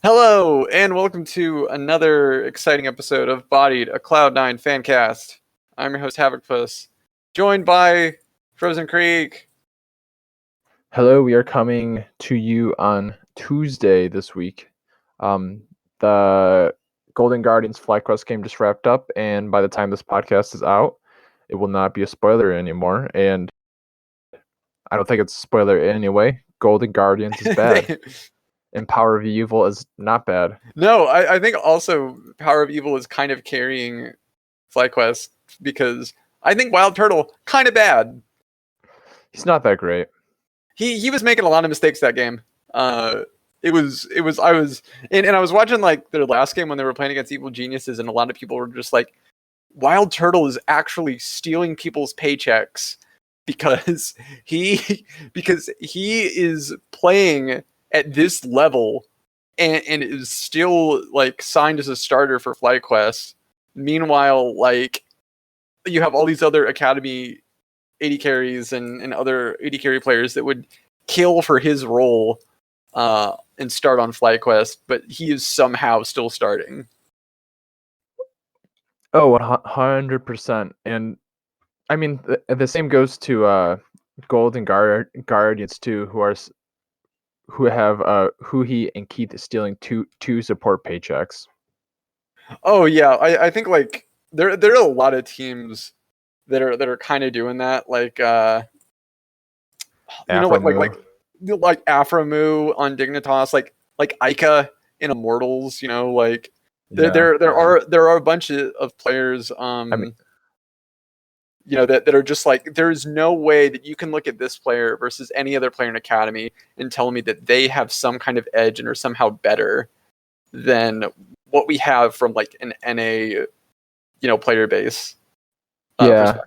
Hello, and welcome to another exciting episode of Bodied, a Cloud9 fancast. I'm your host, HavocPuss, joined by Frozen Creek. Hello, we are coming to you on Tuesday this week. The Golden Guardians FlyQuest game just wrapped up, and by the time this podcast is out, it will not be a spoiler anymore. And I don't think it's a spoiler anyway. Golden Guardians is bad, and Power of Evil is not bad. No, I think also Power of Evil is kind of carrying FlyQuest because I think Wild Turtle kind of bad. He's not that great. He was making a lot of mistakes that game. I was watching like their last game when they were playing against Evil Geniuses, and a lot of people were just like, Wild Turtle is actually stealing people's paychecks because he is playing at this level and is still like signed as a starter for FlyQuest. Meanwhile, like you have all these other academy AD carries and other AD carry players that would kill for his role and start on FlyQuest, but he is somehow still starting. Oh, 100%. And I mean, the same goes to Golden Guardians too, who have Huhi and Keith stealing two support paychecks. Oh yeah, I think like there are a lot of teams that are kind of doing that, like you know, like Aframu on Dignitas, like Ica in Immortals, you know, like there are a bunch of players you know, that are just like, there's no way that you can look at this player versus any other player in Academy and tell me that they have some kind of edge and are somehow better than what we have from like an NA, you know, player base. Yeah.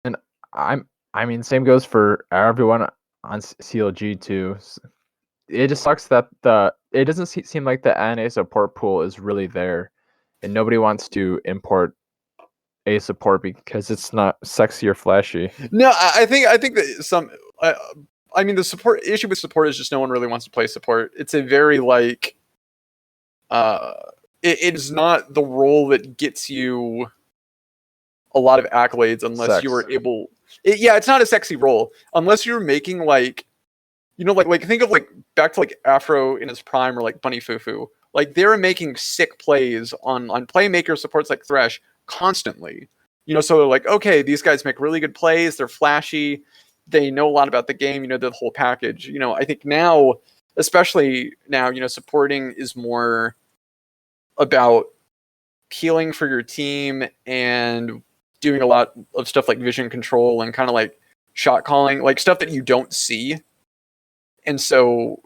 And I mean, same goes for everyone on CLG too. It just sucks that it doesn't seem like the NA support pool is really there, and nobody wants to import a support because it's not sexy or flashy. No, I think that I mean, the support issue with support is just no one really wants to play support. It's a very like, it is not the role that gets you a lot of accolades unless you are able. It's not a sexy role unless you're making like, you know, like think of like back to like Afro in his prime or like Bunny Fufu. Like they're making sick plays on playmaker supports like Thresh constantly. You know, so they're like, okay, these guys make really good plays. They're flashy. They know a lot about the game. You know, the whole package. You know, I think now, especially now, you know, supporting is more about healing for your team and doing a lot of stuff like vision control and kind of like shot calling, like stuff that you don't see. And so,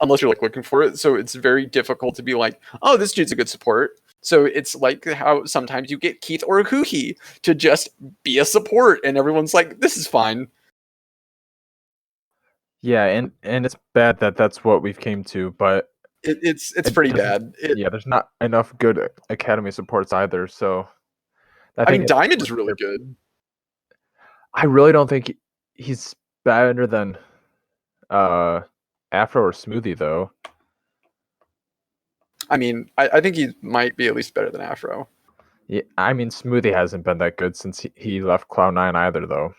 unless you're like looking for it, so it's very difficult to be like, oh, this dude's a good support. So it's like how sometimes you get Keith or Huhi to just be a support, and everyone's like, "This is fine." Yeah, and it's bad that that's what we've came to, but it's pretty bad. There's not enough good academy supports either. So I mean, Diamond is really good. I really don't think he's better than Afro or Smoothie though. I mean, I think he might be at least better than Afro. Yeah, I mean, Smoothie hasn't been that good since he left Cloud9 either, though.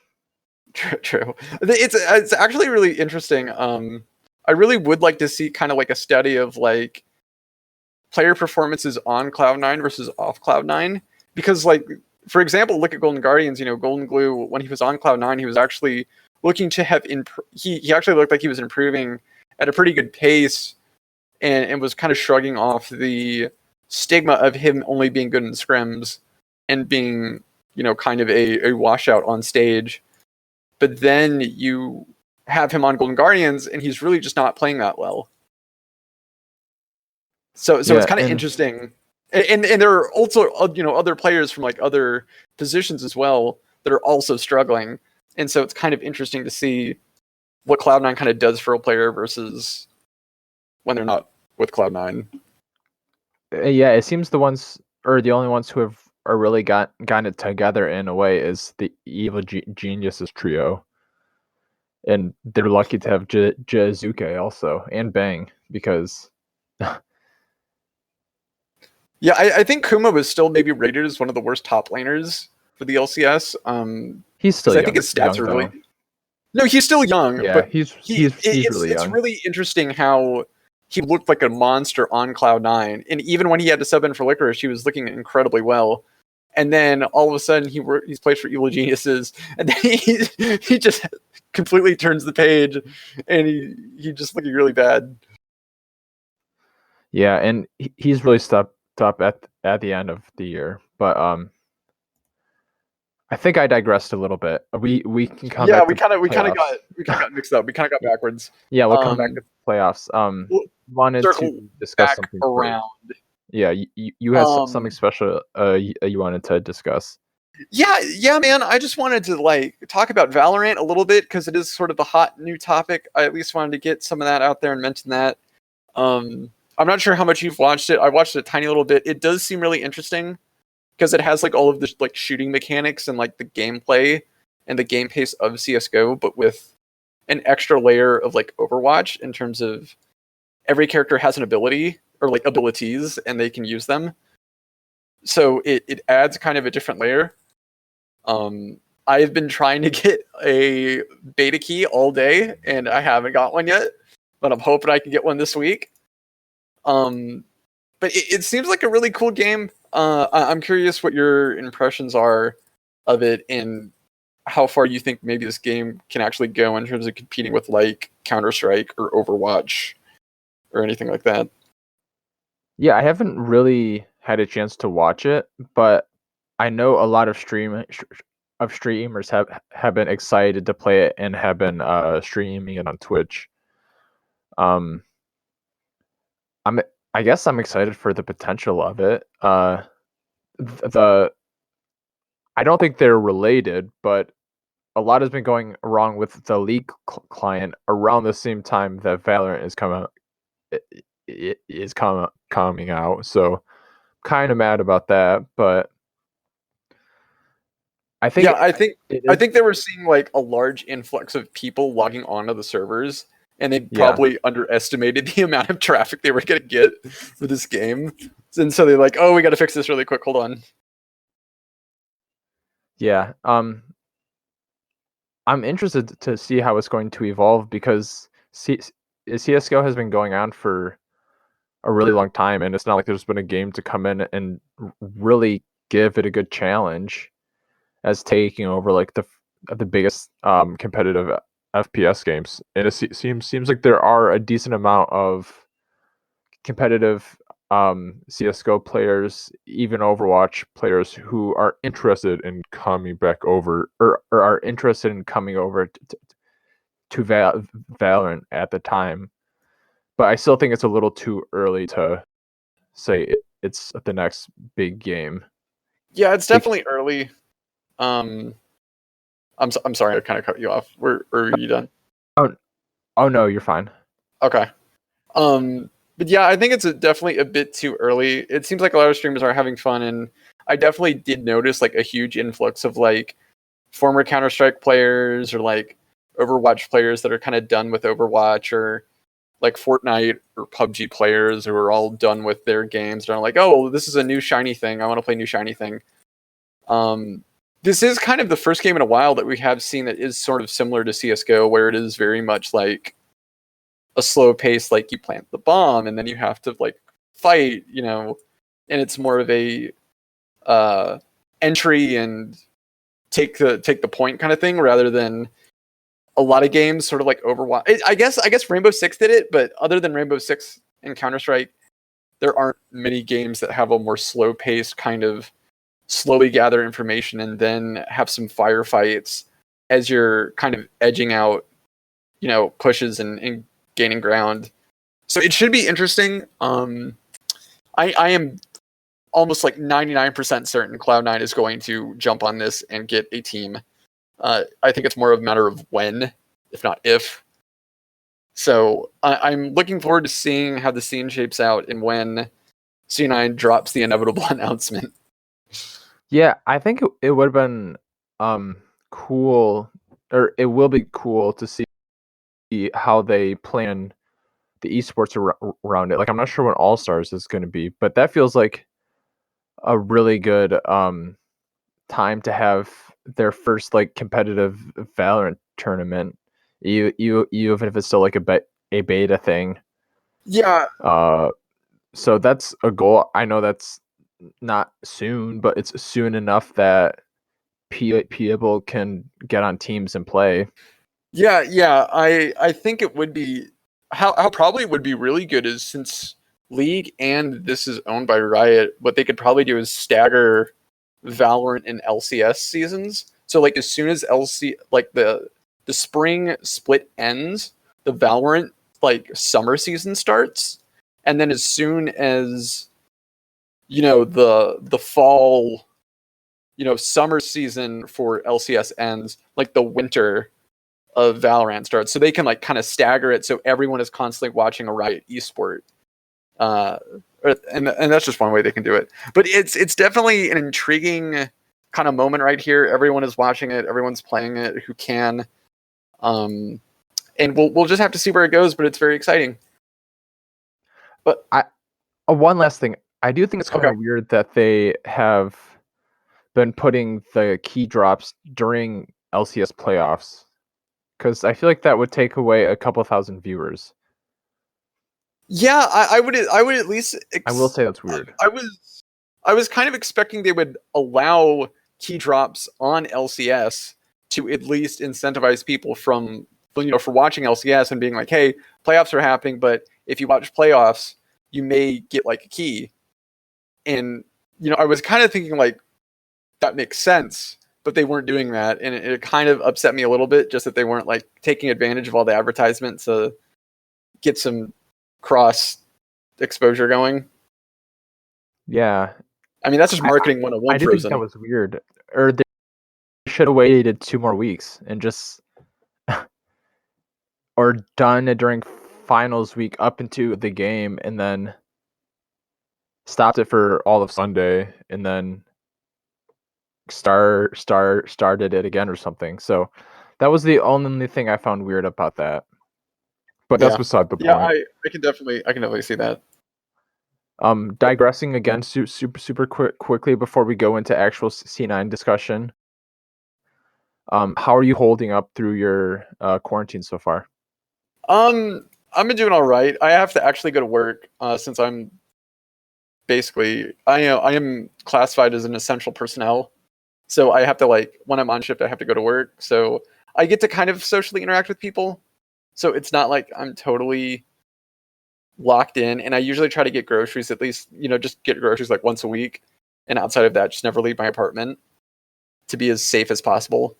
True. It's actually really interesting. I really would like to see kind of like a study of like player performances on Cloud9 versus off Cloud9, because like, for example, look at Golden Guardians. You know, Golden Glue, when he was on Cloud9, he was actually looking to have he actually looked like he was improving at a pretty good pace, and was kind of shrugging off the stigma of him only being good in scrims and being, you know, kind of a washout on stage. But then you have him on Golden Guardians and he's really just not playing that well. So it's kind of interesting. And there are also, you know, other players from like other positions as well that are also struggling. And so it's kind of interesting to see what Cloud9 kind of does for a player versus when they're not with Cloud9. Yeah, it seems the only ones who have really gotten it together in a way is the Evil Geniuses trio. And they're lucky to have Jizuke also, and Bang, because Yeah, I think Kuma was still maybe rated as one of the worst top laners for the LCS. He's still I think his stats are really. though. No, he's still young, Yeah, but he's really young. It's really interesting how he looked like a monster on Cloud9, and even when he had to sub in for Licorice, he was looking incredibly well. And then all of a sudden, he's played for Evil Geniuses, and then he just completely turns the page, and he just looking really bad. Yeah, and he's really stepped up at the end of the year, but I think I digressed a little bit. We can come back. We kind of got mixed up. We kind of got backwards. Yeah, we'll come back to playoffs. We'll wanted to discuss something around. First. Yeah, you had something special you wanted to discuss. Yeah, man. I just wanted to talk about Valorant a little bit because it is sort of the hot new topic. I at least wanted to get some of that out there and mention that. I'm not sure how much you've watched it. I watched it a tiny little bit. It does seem really interesting because it has all of the shooting mechanics and the gameplay and the game pace of CS:GO, but with an extra layer of Overwatch in terms of every character has an ability or abilities and they can use them. So it adds kind of a different layer. I've been trying to get a beta key all day and I haven't got one yet, but I'm hoping I can get one this week. But it seems like a really cool game. I'm curious what your impressions are of it and how far you think maybe this game can actually go in terms of competing with Counter-Strike or Overwatch or anything like that. Yeah, I haven't really had a chance to watch it, but I know a lot of streamers have been excited to play it and have been streaming it on Twitch. I guess I'm excited for the potential of it. I don't think they're related, but a lot has been going wrong with the League client around the same time that Valorant is coming out. So kind of mad about that, but I think I think they were seeing a large influx of people logging onto the servers, and they probably underestimated the amount of traffic they were going to get for this game. And so they're like, "Oh, we got to fix this really quick. Hold on." Yeah. I'm interested to see how it's going to evolve because CS:GO has been going on for a really long time, and it's not like there's been a game to come in and really give it a good challenge as taking over the biggest competitive FPS games. And it seems like there are a decent amount of competitive CS:GO players, even Overwatch players, who are interested in coming back over or are interested in coming over to Valorant at the time. But I still think it's a little too early to say it's the next big game. Yeah, it's definitely early. I'm sorry, I kind of cut you off. Or are you done? Oh no, you're fine. Okay. But yeah, I think it's definitely a bit too early. It seems like a lot of streamers are having fun, and I definitely did notice a huge influx of former Counter-Strike players or Overwatch players that are kind of done with Overwatch, or Fortnite or PUBG players who are all done with their games and are like, "Oh, this is a new shiny thing. I want to play new shiny thing." This is kind of the first game in a while that we have seen that is sort of similar to CS:GO, where it is very much a slow pace, you plant the bomb and then you have to fight, and it's more of a entry and take the point kind of thing, rather than a lot of games sort of like Overwatch. I guess Rainbow Six did it, but other than Rainbow Six and Counter-Strike, there aren't many games that have a more slow paced kind of slowly gather information and then have some firefights as you're kind of edging out, pushes and gaining ground. So it should be interesting. I am almost 99% certain Cloud9 is going to jump on this and get a team. I think it's more of a matter of when, if not if. So I'm looking forward to seeing how the scene shapes out and when C9 drops the inevitable announcement. Yeah, I think it would have been cool, or it will be cool to see how they plan esports around it. Like I'm not sure when All Stars is going to be, but that feels like a really good time to have their first like competitive Valorant tournament. Even if it's still like a beta thing. Yeah. So that's a goal. I know that's not soon, but it's soon enough that people can get on teams and play. Yeah. I think it would be how probably it would be really good is since League and this is owned by Riot, what they could probably do is stagger Valorant and LCS seasons. So like as soon as the spring split ends, the Valorant like summer season starts, and then as soon as the fall summer season for LCS ends, like the winter of Valorant starts, so they can like kind of stagger it so everyone is constantly watching a Riot esport. And that's just one way they can do it. But it's definitely an intriguing kind of moment right here. Everyone is watching it. Everyone's playing it who can. And we'll just have to see where it goes. But it's very exciting. But one last thing, I do think it's kind of weird that they have been putting the key drops during LCS playoffs, because I feel like that would take away a couple thousand viewers. Yeah, I would at least. I will say that's weird. I was kind of expecting they would allow key drops on LCS to at least incentivize people for watching LCS and being like, hey, playoffs are happening, but if you watch playoffs, you may get like a key. And I was kind of thinking like that makes sense, but they weren't doing that, and it kind of upset me a little bit just that they weren't like taking advantage of all the advertisements to get some cross exposure going. Yeah, I mean that's just marketing 101. I do think that was weird. Or they should have waited 2 more weeks and just or done it during finals week up into the game and then stopped it for all of Sunday and then started it again or something. So that was the only thing I found weird about that. But that's beside the point. Yeah, I can definitely see that. Digressing again super quickly before we go into actual C9 discussion. How are you holding up through your quarantine so far? I've been doing all right. I have to actually go to work since I'm basically I am classified as an essential personnel. So I have to when I'm on shift I have to go to work. So I get to kind of socially interact with people. So it's not like I'm totally locked in, and I usually try to get groceries at least, just get groceries like once a week. And outside of that, just never leave my apartment to be as safe as possible.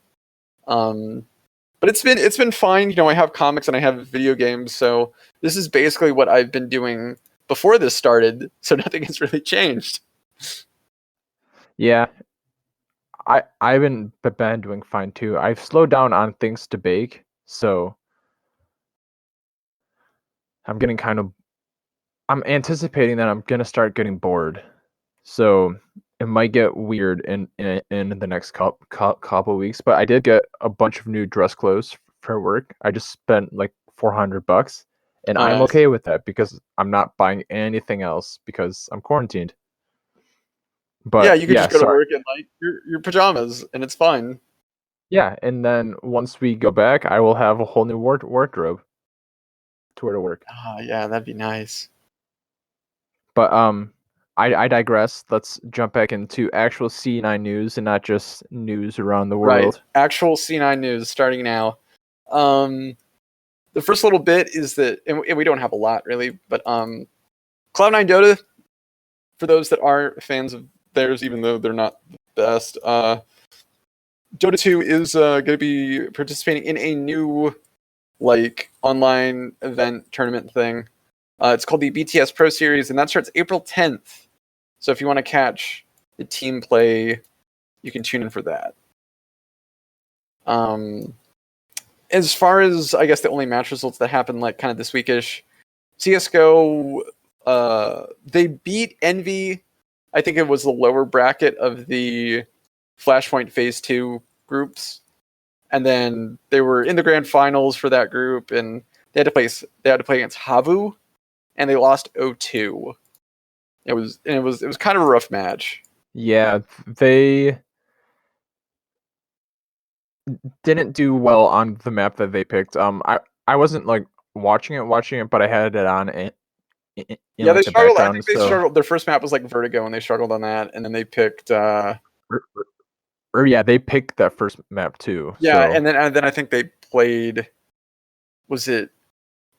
But it's been fine. I have comics and I have video games, so this is basically what I've been doing before this started. So nothing has really changed. Yeah, I've been doing fine too. I've slowed down on things to bake, so I'm anticipating that I'm gonna start getting bored. So it might get weird in the next couple weeks. But I did get a bunch of new dress clothes for work. I just spent like $400, and I'm okay with that because I'm not buying anything else because I'm quarantined. But yeah, you can just go to work in like your pajamas, and it's fine. Yeah, and then once we go back, I will have a whole new wardrobe to wear to work. Yeah, that'd be nice. But I digress. Let's jump back into actual C9 news and not just news around the world. Right, actual C9 news starting now. The first little bit is that, and we don't have a lot really, but Cloud9 Dota, for those that are fans of theirs, even though they're not the best, Dota 2 is going to be participating in a new online event tournament thing. It's called the BTS Pro Series, and that starts April 10th. So if you want to catch the team play, you can tune in for that. As far as, I guess, the only match results that happened kind of this weekish, CSGO, they beat Envy. I think it was the lower bracket of the Flashpoint Phase 2 groups. And then they were in the grand finals for that group, and They had to play against Havu, and they lost 0-2. It was kind of a rough match. Yeah, they didn't do well on the map that they picked. I wasn't like watching it, but I had it on in Yeah, like they the struggled. I background. think they struggled. Their first map was like Vertigo, and they struggled on that. And then they picked. Or yeah, they picked that first map too. Yeah, So. and then I think they played. Was it?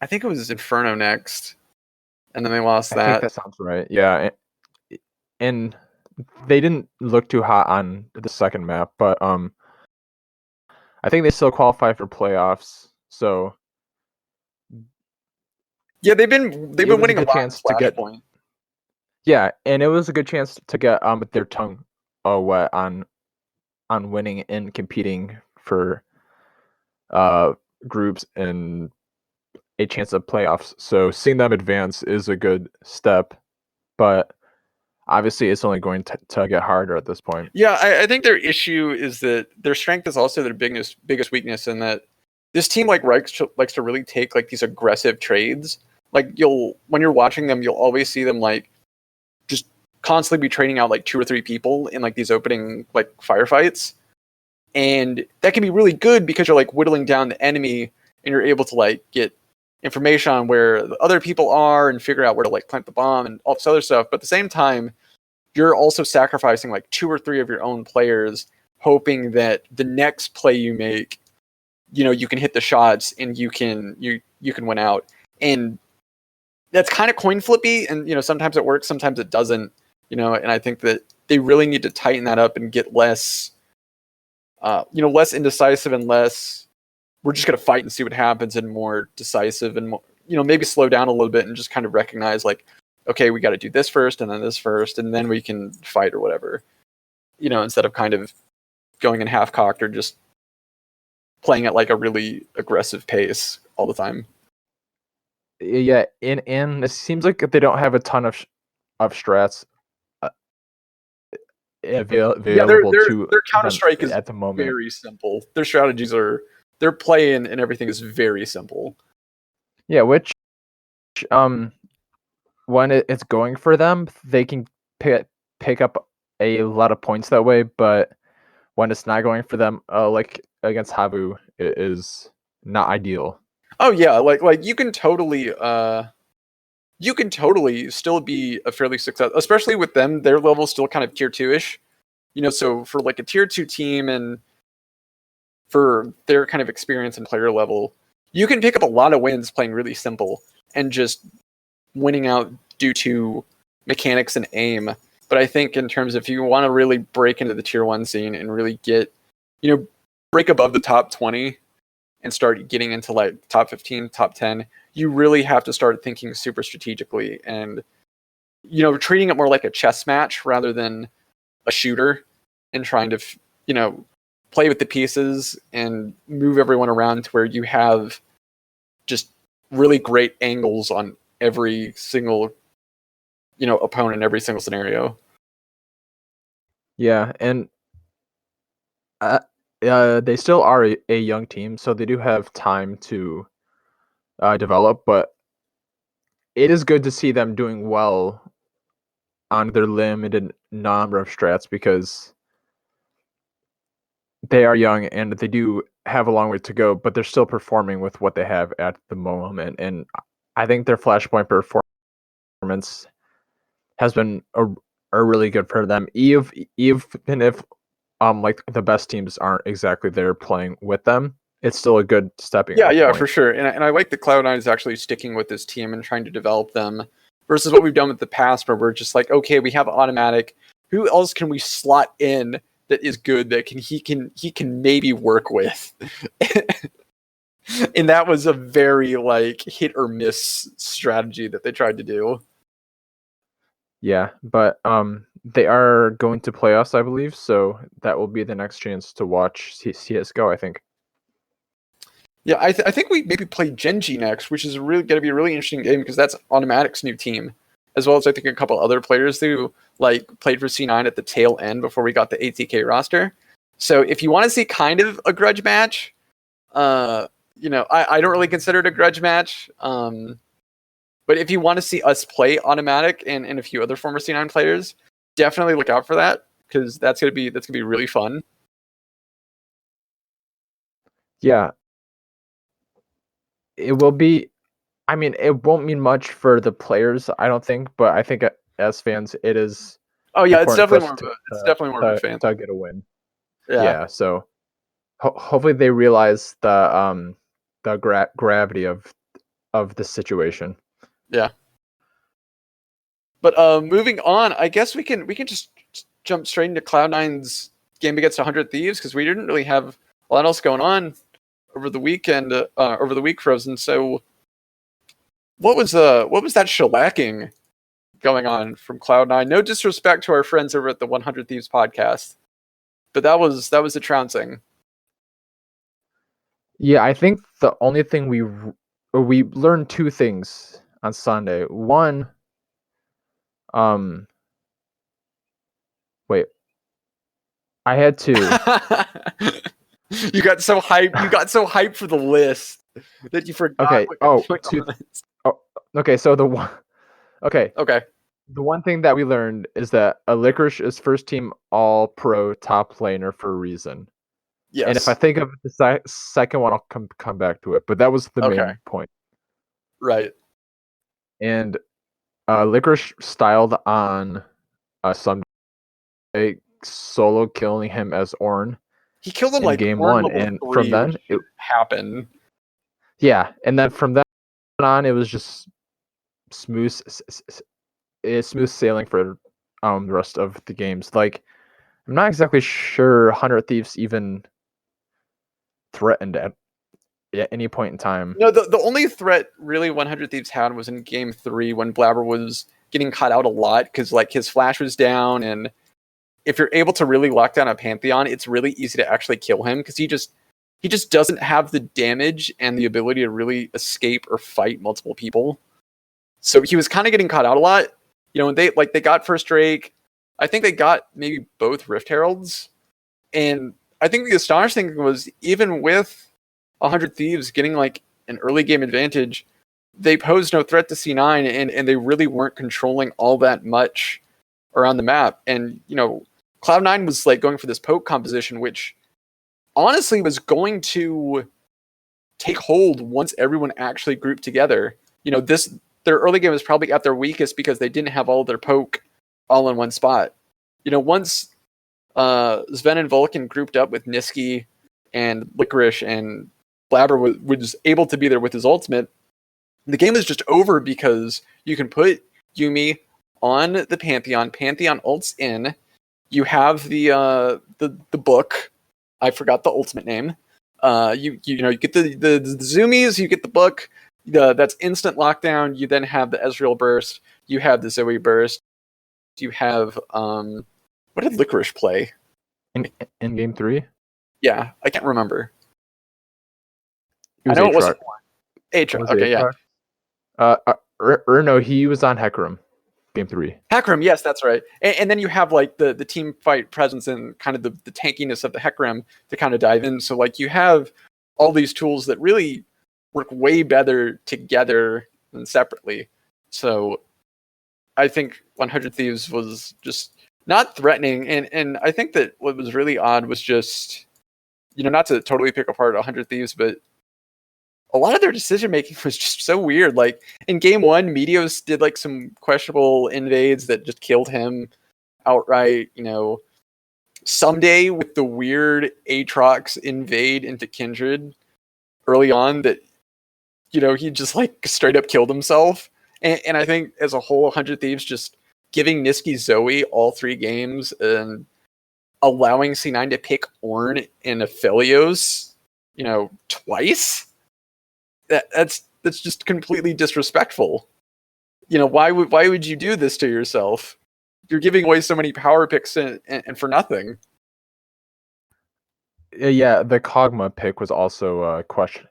I think it was Inferno next, and then they lost I that. think that sounds right. Yeah, and they didn't look too hot on the second map, but I think they still qualify for playoffs. So yeah, they've been winning a lot in Flashpoint. Yeah, and it was a good chance to get their tongue wet on winning and competing for groups and a chance of playoffs. So seeing them advance is a good step, but obviously it's only going to get harder at this point. Yeah, I think their issue is that their strength is also their biggest weakness, in that this team likes to really take like these aggressive trades. Like when you're watching them, you'll always see them like just constantly be trading out like 2 or 3 people in like these opening like firefights. And that can be really good because you're like whittling down the enemy, and you're able to like get information on where the other people are and figure out where to like plant the bomb and all this other stuff. But at the same time, you're also sacrificing like 2 or 3 of your own players, hoping that the next play you make, you can hit the shots and you can win out. And that's kind of coin flippy, and sometimes it works, sometimes it doesn't. And I think that they really need to tighten that up and get less less indecisive and less we're just going to fight and see what happens, and more decisive and more, maybe slow down a little bit and just kind of recognize like, okay, we got to do this first and then this first, and then we can fight or whatever, instead of kind of going in half cocked or just playing at like a really aggressive pace all the time. Yeah, and it seems like they don't have a ton of strats available to their Counter Strike is at the moment. Very simple. Their strategies their play and everything is very simple. Yeah, which when it's going for them, they can pick up a lot of points that way. But when it's not going for them, like against Havu, it is not ideal. Oh yeah, like you can totally still be a fairly successful, especially with them. Their level's still kind of tier 2-ish, so for like a tier 2 team and for their kind of experience and player level, you can pick up a lot of wins playing really simple and just winning out due to mechanics and aim. But I think in terms of if you want to really break into the tier 1 scene and really get, break above the top 20 and start getting into like top 15, top 10, you really have to start thinking super strategically and, treating it more like a chess match rather than a shooter, and trying to, play with the pieces and move everyone around to where you have just really great angles on every single, opponent in every single scenario. Yeah, and they still are a young team, so they do have time to develop, but it is good to see them doing well on their limited number of strats, because they are young and they do have a long way to go, but they're still performing with what they have at the moment. And I think their Flashpoint performance has been a really good for them, even if like the best teams aren't exactly there playing with them. It's still a good stepping point. For sure. sure. And I like that Cloud9 is actually sticking with this team and trying to develop them, versus what we've done with the past, where we're just like, okay, we have automatic. Who else can we slot in that is good, that he can maybe work with? And that was a very like hit or miss strategy that they tried to do. Yeah, but they are going to playoffs, I believe, so that will be the next chance to watch CS:GO, I think. Yeah, I think we maybe play Genji next, which is really going to be a really interesting game because that's Automatic's new team, as well as I think a couple other players who like played for C9 at the tail end before we got the ATK roster. So if you want to see kind of a grudge match, I don't really consider it a grudge match. But if you want to see us play automatic and a few other former C9 players, definitely look out for that, because that's gonna be really fun. Yeah, it will be. I mean, it won't mean much for the players, I don't think, but I think as fans, it is. Oh yeah, it's definitely more of a fan to get a win. Yeah. So hopefully they realize the gravity of the situation. Yeah. But moving on, I guess we can just jump straight into Cloud9's game against 100 Thieves, because we didn't really have a lot else going on over the weekend, over the week, Frozen. So what was that shellacking going on from Cloud9? No disrespect to our friends over at the 100 Thieves podcast, but that was a trouncing. Yeah, I think the only thing we learned two things on Sunday. One, wait, I had to. You got so hyped for the list that you forgot. Okay. Okay. So the one. Okay. The one thing that we learned is that a Licorice is first team all pro top laner for a reason. Yes. And if I think of the second one, I'll come back to it. But that was the main point. Right. And Licorice styled on Sunday, solo killing him as Ornn. He killed him in like game Ornn 1, and three, from then it happened. Yeah, and then from then on, it was just smooth sailing for the rest of the games. Like, I'm not exactly sure 100 Thieves even threatened at any point in time. No, the only threat really 100 Thieves had was in game 3 when Blabber was getting caught out a lot, because like his flash was down, and if you're able to really lock down a Pantheon, it's really easy to actually kill him, because he just doesn't have the damage and the ability to really escape or fight multiple people. So he was kind of getting caught out a lot. And they got first Drake. I think they got maybe both Rift Heralds. And I think the astonishing thing was, even with 100 Thieves getting like an early game advantage, they posed no threat to C9, and they really weren't controlling all that much around the map. And, Cloud9 was like going for this poke composition, which honestly was going to take hold once everyone actually grouped together. Their early game was probably at their weakest because they didn't have all their poke all in one spot. Once Sven and Vulcan grouped up with Nisquick and Licorice, and Blabber was able to be there with his ultimate, the game was just over, because you can put Yuumi on the Pantheon ults in. You have the book. I forgot the ultimate name. You get the zoomies, you get the book. That's instant lockdown. You then have the Ezreal burst. You have the Zoe burst. You have what did Licorice play in game 3? Yeah, I can't remember. I know it wasn't Aatrox. Okay, yeah. Or no, he was on Hecarim. Game 3. Hecarim, yes, that's right. And then you have like the team fight presence and kind of the tankiness of the Hecarim to kind of dive in. So like you have all these tools that really work way better together than separately. So I think 100 Thieves was just not threatening. And I think that what was really odd was just, not to totally pick apart 100 Thieves, but a lot of their decision making was just so weird. Like in game 1, Meteos did like some questionable invades that just killed him outright. Someday with the weird Aatrox invade into Kindred early on that, he just like straight up killed himself. And I think as a whole, 100 Thieves just giving Nisquick Zoe all 3 games and allowing C9 to pick Ornn and Aphelios, twice. That's just completely disrespectful. Why would you do this to yourself? You're giving away so many power picks and for nothing. Yeah, the Kog'Maw pick was also a question.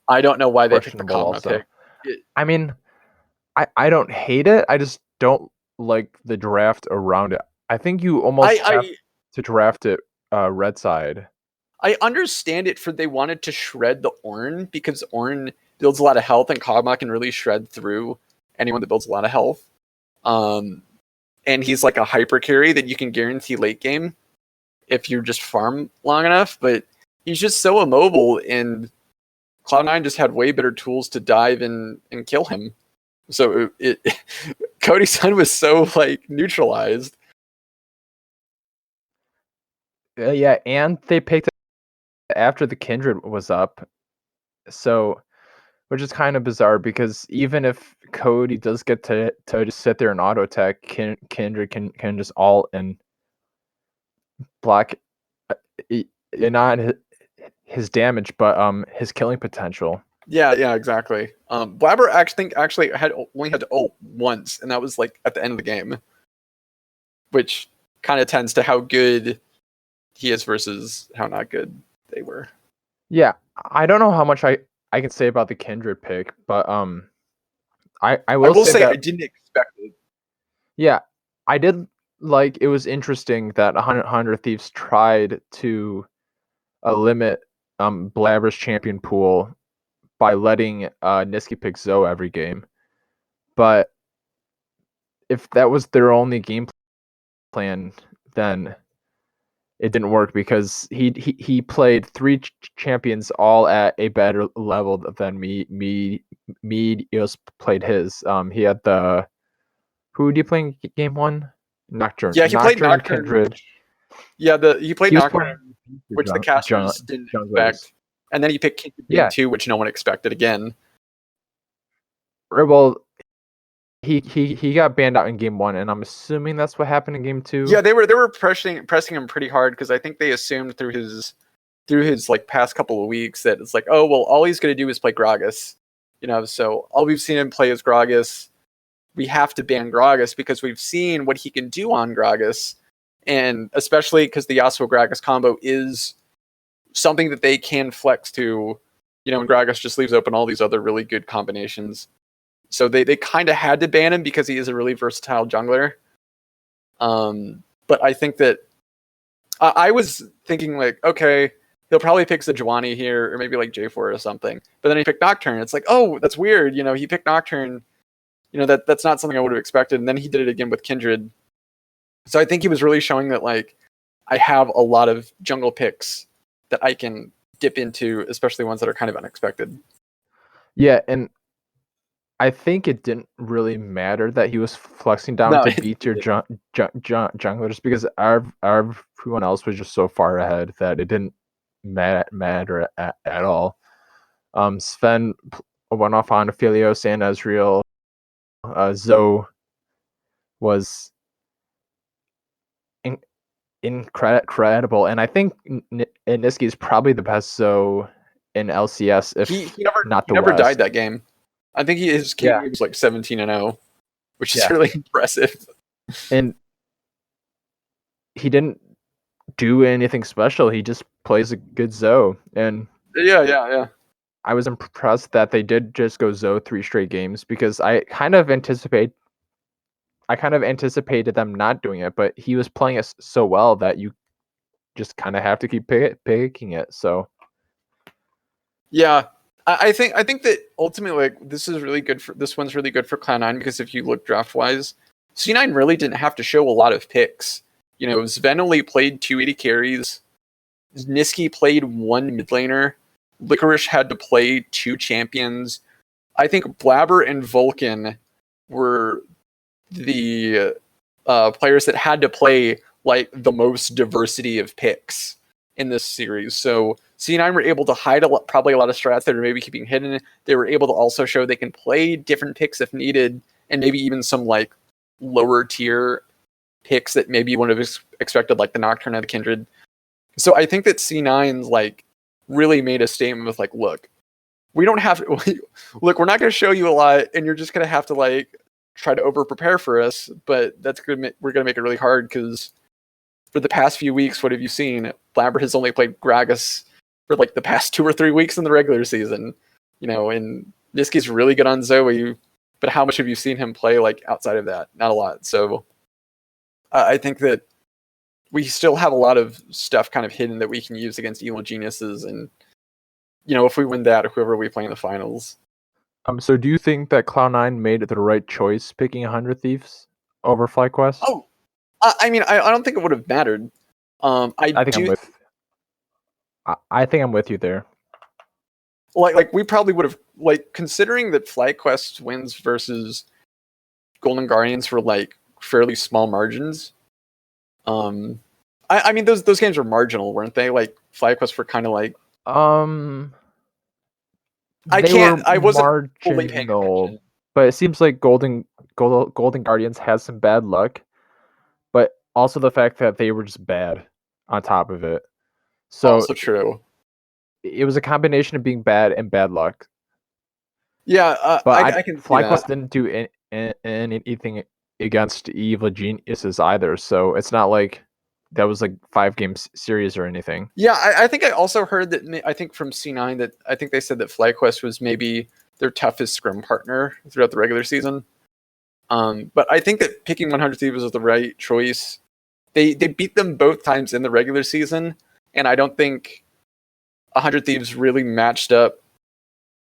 I don't know why they picked the Kog'Maw pick. I mean, I don't hate it. I just don't like the draft around it. I think you almost have to draft it red side. I understand it for they wanted to shred the Ornn because Ornn builds a lot of health and Kog'Maw can really shred through anyone that builds a lot of health. And he's like a hyper carry that you can guarantee late game if you just farm long enough, but he's just so immobile, and Cloud9 just had way better tools to dive and kill him. So Cody's Sun was so like neutralized. Yeah, and they picked it after the Kindred was up, so which is kind of bizarre because even if Cody does get to just sit there and auto attack, Kindred can just ult and block not his damage, but his killing potential. Yeah, exactly. Blabber actually only had to ult once, and that was like at the end of the game, which kind of tends to how good he is versus how not good they were. Yeah, I don't know how much I can say about the Kindred pick, but I will say that I didn't expect it. Yeah, I did like it was interesting that 100 Thieves tried to limit Blabber's champion pool by letting Nisquick pick Zoe every game. But if that was their only game plan, then it didn't work because he played 3 champions all at a better level than me Eos played his. He had the who did he play in game 1? Nocturne. Yeah, he played Nocturne. Kindred. Yeah, he played Nocturne, which the casters didn't expect, and then he picked Kindred game 2, which no one expected again. Well, he got banned out in game 1, and I'm assuming that's what happened in game 2. Yeah, they were pressing him pretty hard because I think they assumed through his like past couple of weeks that it's like, oh well, all he's gonna do is play Gragas, So all we've seen him play is Gragas. We have to ban Gragas because we've seen what he can do on Gragas, and especially because the Yasuo Gragas combo is something that they can flex to, and Gragas just leaves open all these other really good combinations. So they kind of had to ban him because he is a really versatile jungler. But I think that I was thinking like, okay, he'll probably pick Sejuani here or maybe like J4 or something. But then he picked Nocturne. It's like, oh, that's weird. He picked Nocturne. That's not something I would have expected. And then he did it again with Kindred. So I think he was really showing that like I have a lot of jungle picks that I can dip into, especially ones that are kind of unexpected. Yeah, and I think it didn't really matter that he was flexing down to beat your jungler just because everyone else was just so far ahead that it didn't matter at all. Sven went off on Aphelios and Ezreal. Zoe was incredible, and I think Nisquick is probably the best Zoe in LCS. If he never died that game. I think his game was like 17-0, which is really impressive. And he didn't do anything special. He just plays a good Zoe. And yeah. I was impressed that they did just go Zoe 3 straight games because I kind of anticipated them not doing it, but he was playing it so well that you just kind of have to keep picking it. So yeah. I think that ultimately, like, this one's really good for Cloud9 because if you look draft wise, C9 really didn't have to show a lot of picks. Sven only played 2 AD carries. Nisquick played 1 mid laner. Licorice had to play 2 champions. I think Blabber and Vulcan were the players that had to play like the most diversity of picks in this series. So C9 were able to hide probably a lot of strats that are maybe keeping hidden. They were able to also show they can play different picks if needed, and maybe even some like lower tier picks that maybe you wouldn't have expected, like the Nocturne and the Kindred. So I think that C9's like really made a statement with like, look, we don't have to, look, we're not going to show you a lot, and you're just going to have to like try to over prepare for us. But we're going to make it really hard because for the past few weeks, what have you seen? Blabber has only played Gragas for like the past 2 or 3 weeks in the regular season, and Nisquick's really good on Zoe, but how much have you seen him play like outside of that? Not a lot. So I think that we still have a lot of stuff kind of hidden that we can use against evil geniuses, and if we win that, whoever we play in the finals. So do you think that Cloud9 made the right choice picking 100 Thieves over FlyQuest? Oh, I mean, I don't think it would have mattered. I think I'm with you there. Like we probably would have, like, considering that FlyQuest wins versus Golden Guardians for like fairly small margins. I mean those games were marginal, weren't they? Like FlyQuest were kind of like I wasn't fully paying attention. But it seems like Golden Guardians has some bad luck, but also the fact that they were just bad on top of it. So also true. It was a combination of being bad and bad luck. Yeah, but I can see FlyQuest didn't do anything against evil geniuses either, so it's not like that was like 5 games series or anything. Yeah, I think I also heard that, I think from C9, that I think they said that FlyQuest was maybe their toughest scrim partner throughout the regular season. But I think that picking 100 Thieves was the right choice. They beat them both times in the regular season, and I don't think 100 Thieves really matched up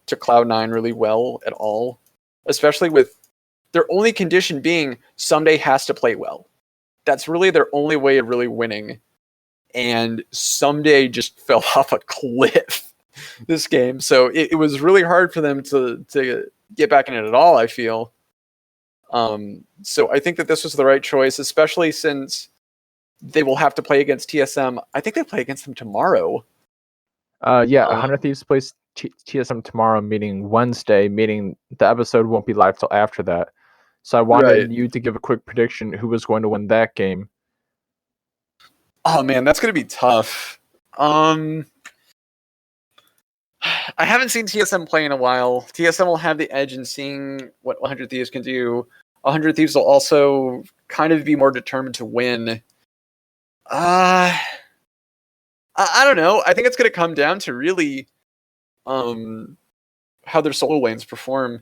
to Cloud9 really well at all, especially with their only condition being Someday has to play well. That's really their only way of really winning. And Someday just fell off a cliff this game. So it was really hard for them to get back in it at all, I feel. So I think that this was the right choice, especially since they will have to play against TSM. I think they play against them tomorrow. 100 Thieves plays TSM tomorrow, meaning Wednesday, meaning the episode won't be live till after that. So I wanted you to give a quick prediction who was going to win that game. Oh man, that's going to be tough. I haven't seen TSM play in a while. TSM will have the edge in seeing what 100 Thieves can do. 100 Thieves will also kind of be more determined to win. I don't know. I think it's going to come down to really how their solo lanes perform.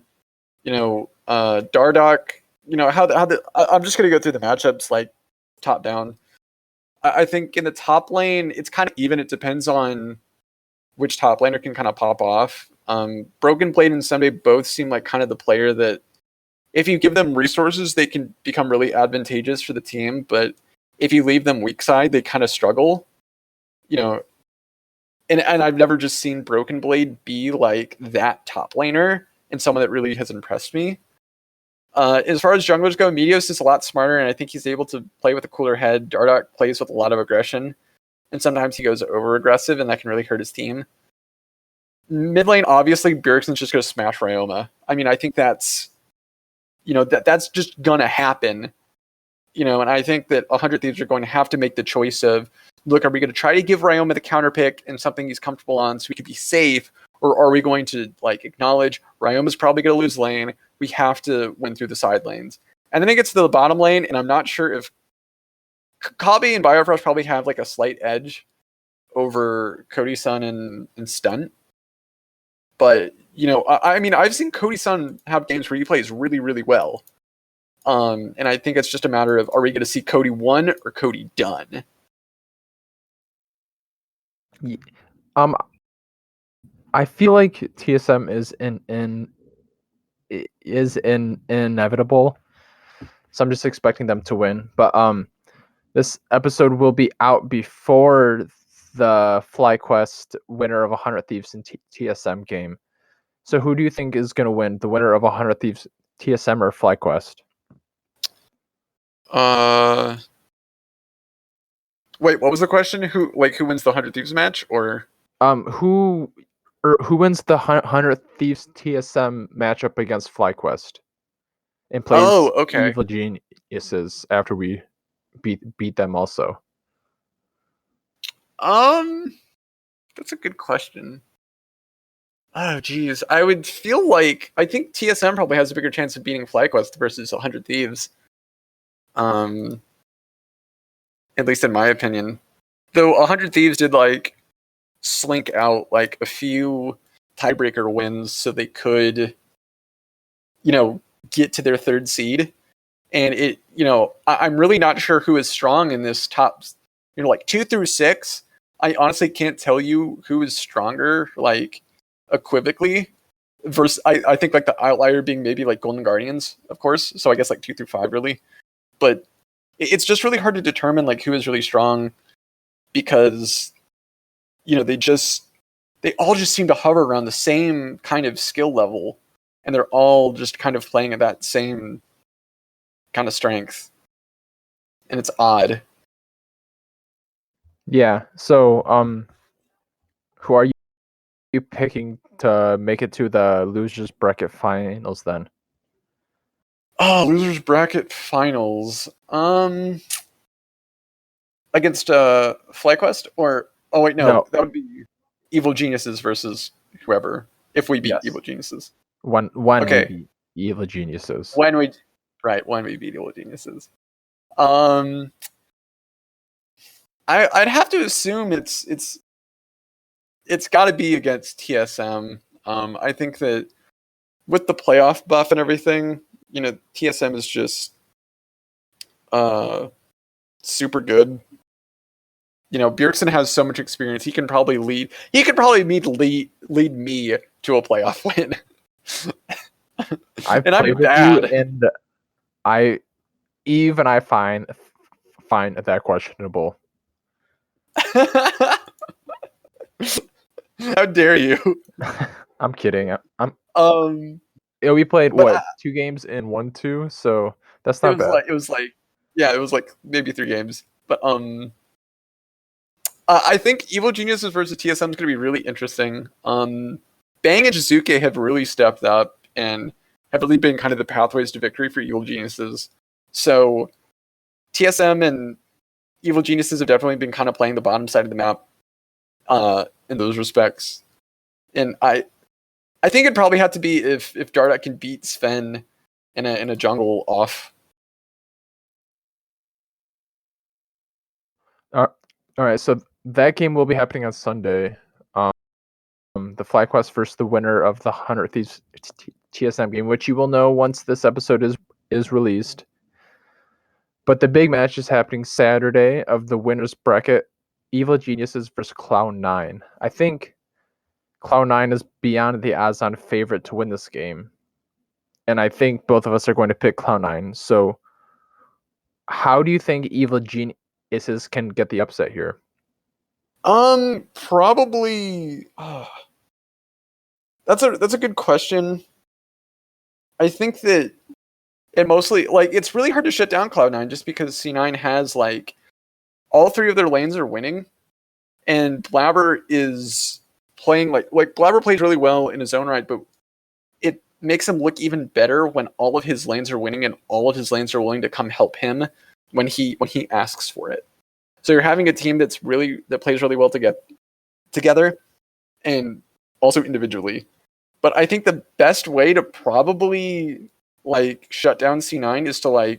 Dardoch, I'm just going to go through the matchups like top down. I think in the top lane, it's kind of even. It depends on which top laner can kind of pop off. Broken Blade and Someday both seem like kind of the player that if you give them resources, they can become really advantageous for the team. But if you leave them weak side, they kind of struggle. And I've never just seen Broken Blade be like that top laner and someone that really has impressed me. As far as junglers go, Meteos is a lot smarter, and I think he's able to play with a cooler head. Dardoch plays with a lot of aggression, and sometimes he goes over-aggressive, and that can really hurt his team. Mid lane, obviously, Bjergsen's just going to smash Ryoma. I mean, I think that's just going to happen. And I think that 100 Thieves are going to have to make the choice of, look, are we going to try to give Ryoma the counter pick and something he's comfortable on so we can be safe, or are we going to acknowledge Ryoma's probably going to lose lane? We have to win through the side lanes. And then it gets to the bottom lane, and I'm not sure if Kabi and Biofrost probably have a slight edge over Cody Sun and Stunt. But, I mean, I've seen Cody Sun have games where he plays really, really well. And I think it's just a matter of, are we going to see Cody won or Cody done? I feel like TSM is inevitable, so I'm just expecting them to win. But this episode will be out before the FlyQuest winner of 100 Thieves and TSM game. So who do you think is going to win, the winner of 100 Thieves TSM or FlyQuest? Wait, what was the question? Who wins the 100 Thieves match, or who wins the 100 Thieves TSM matchup against FlyQuest and plays evil geniuses after we beat them also? That's a good question. Oh, geez. I would feel like, I think TSM probably has a bigger chance of beating FlyQuest versus 100 Thieves. At least in my opinion. Though 100 Thieves did slink out a few tiebreaker wins so they could, get to their third seed. And I'm really not sure who is strong in this top like 2 through 6, I honestly can't tell you who is stronger, like equivocally. Versus, I think like the outlier being maybe like Golden Guardians, of course. So I guess like 2 through 5 really, but it's just really hard to determine like who is really strong because they all just seem to hover around the same kind of skill level, and they're all just kind of playing at that same kind of strength, and it's odd. Yeah. So, who are you picking to make it to the losers bracket finals then? Oh, losers bracket finals. Against FlyQuest or wait, no, that would be Evil Geniuses versus whoever. If we beat Evil Geniuses, when okay. we beat Evil Geniuses, when we beat Evil Geniuses. I'd have to assume it's got to be against TSM. I think that with the playoff buff and everything, TSM is just super good. Bjergsen has so much experience. He can probably lead me to a playoff win. I've and played I'm with bad. You, and I find that questionable. How dare you? I'm kidding. Yeah, we played what 2 games in 1-2, so that's not bad. It was like maybe 3 games, but I think Evil Geniuses versus TSM is going to be really interesting. Bang and Jizuke have really stepped up and have really been kind of the pathways to victory for Evil Geniuses. So TSM and Evil Geniuses have definitely been kind of playing the bottom side of the map in those respects. And I think it'd probably have to be if Dardak can beat Sven in a jungle off. All right, so that game will be happening on Sunday. The FlyQuest versus the winner of the 100 Thieves TSM game, which you will know once this episode is released. But the big match is happening Saturday of the winners bracket, Evil Geniuses versus Cloud9. I think Cloud9 is beyond the odds-on favorite to win this game. And I think both of us are going to pick Cloud9. So how do you think Evil Geniuses can get the upset here? Probably. That's a good question. I think that it mostly it's really hard to shut down Cloud9 just because C9 has all 3 of their lanes are winning, and Blabber is playing like Blabber plays really well in his own right, but it makes him look even better when all of his lanes are winning and all of his lanes are willing to come help him when he asks for it. So you're having a team that plays really well together and also individually. But I think the best way to probably shut down C9 is to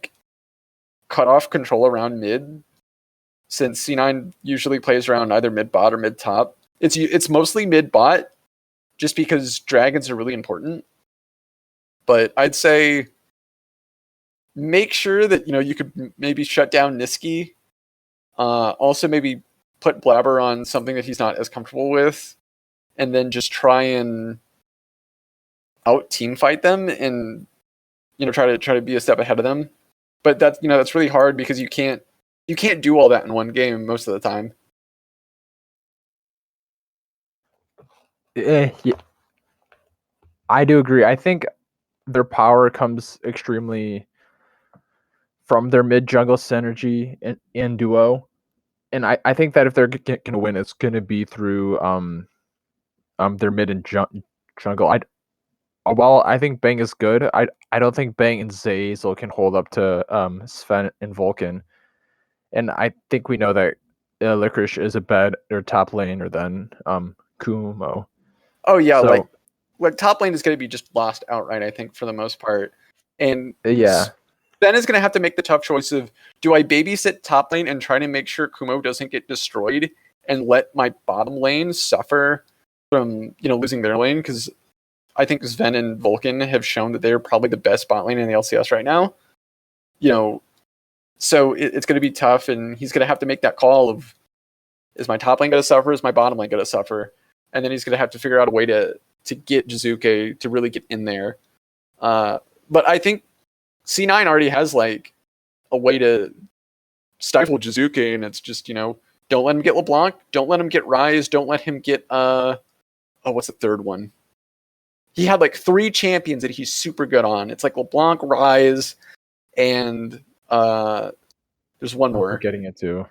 cut off control around mid, since C9 usually plays around either mid bot or mid top. It's mostly mid bot just because dragons are really important. But I'd say make sure that you could maybe shut down Nisquick. Also maybe put Blabber on something that he's not as comfortable with, and then just try and out team fight them and try to be a step ahead of them. But that's really hard because you can't do all that in one game most of the time. Yeah, I do agree. I think their power comes extremely from their mid jungle synergy in duo, and I think that if they're going to win, it's going to be through their mid and jungle. While I think Bang is good, I don't think Bang and Zazel can hold up to Sven and Vulcan, and I think we know that Licorice is a better top laner than Kumo. Oh yeah, so, top lane is going to be just lost outright, I think, for the most part. And yeah, Ben is going to have to make the tough choice of, do I babysit top lane and try to make sure Kumo doesn't get destroyed and let my bottom lane suffer from losing their lane? Because I think Sven and Vulcan have shown that they're probably the best bot lane in the LCS right now. So it's going to be tough, and he's going to have to make that call of, is my top lane going to suffer? Is my bottom lane going to suffer? And then he's going to have to figure out a way to get Jizuke to really get in there. But I think C9 already has like a way to stifle Jizuke, and it's just, don't let him get LeBlanc, don't let him get Ryze, don't let him get what's the third one? He had like 3 champions that he's super good on. It's like LeBlanc, Ryze, and there's one more. I'm getting it too.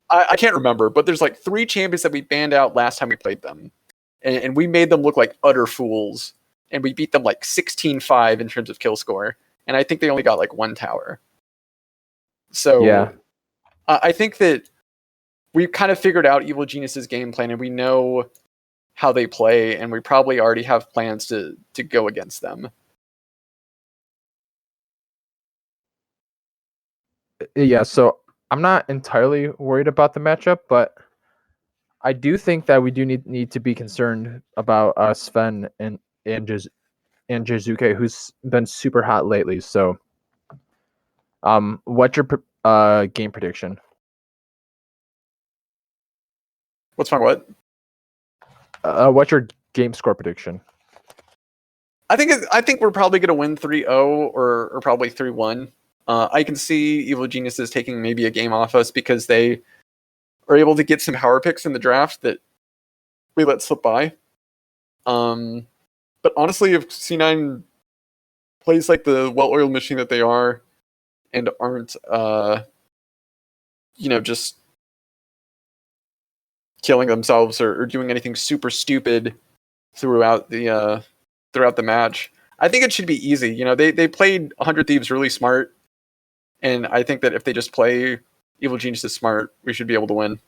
I can't remember, but there's like 3 champions that we banned out last time we played them. And we made them look like utter fools. And we beat them like 16-5 in terms of kill score. And I think they only got like 1 tower. So yeah. I think that we've kind of figured out Evil Genius's game plan, and we know how they play, and we probably already have plans to go against them. Yeah, so I'm not entirely worried about the matchup, but I do think that we do need to be concerned about Sven and Jizuke, who's been super hot lately. So, what's your game prediction? What's my what? What's your game score prediction? I think we're probably going to win 3-0 or probably 3-1. I can see Evil Geniuses taking maybe a game off us because they are able to get some power picks in the draft that we let slip by. But honestly, if C9 plays like the well-oiled machine that they are and aren't, just killing themselves or doing anything super stupid throughout the match, I think it should be easy. They played 100 Thieves really smart, and I think that if they just play Evil Geniuses smart, we should be able to win.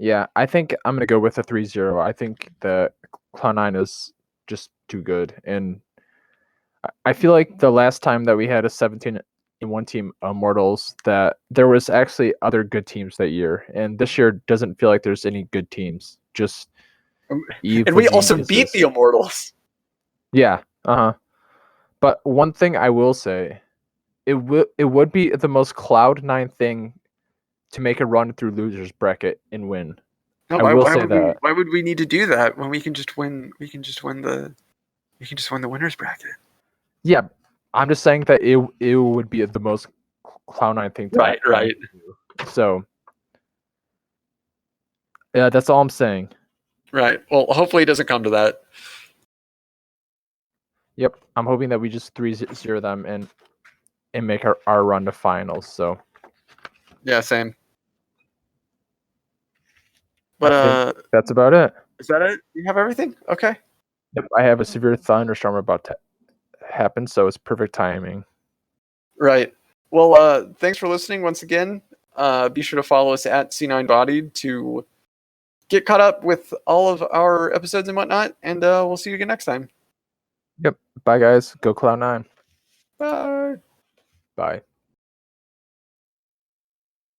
Yeah, I think I'm going to go with a 3-0. I think that Cloud9 is just too good. And I feel like the last time that we had a 17-1 team Immortals, that there was actually other good teams that year. And this year doesn't feel like there's any good teams. Just and we also beat the Immortals. Yeah, But one thing I will say, it would be the most Cloud9 thing to make a run through losers bracket and win. No, why would we need to do that when we can just win? We can just win the winners bracket. Yeah, I'm just saying that it would be the most Cloud9 thing to right. Do. So yeah, that's all I'm saying. Right. Well, hopefully it doesn't come to that. Yep, I'm hoping that we just 3-0 them and make our run to finals. So yeah, same. But that's about it. Is that it? You have everything? Okay. Yep, I have a severe thunderstorm about to happen, so it's perfect timing. Right. Well, thanks for listening once again. Be sure to follow us at C9 Bodied to get caught up with all of our episodes and whatnot, and we'll see you again next time. Yep. Bye, guys. Go Cloud9. Bye. Bye.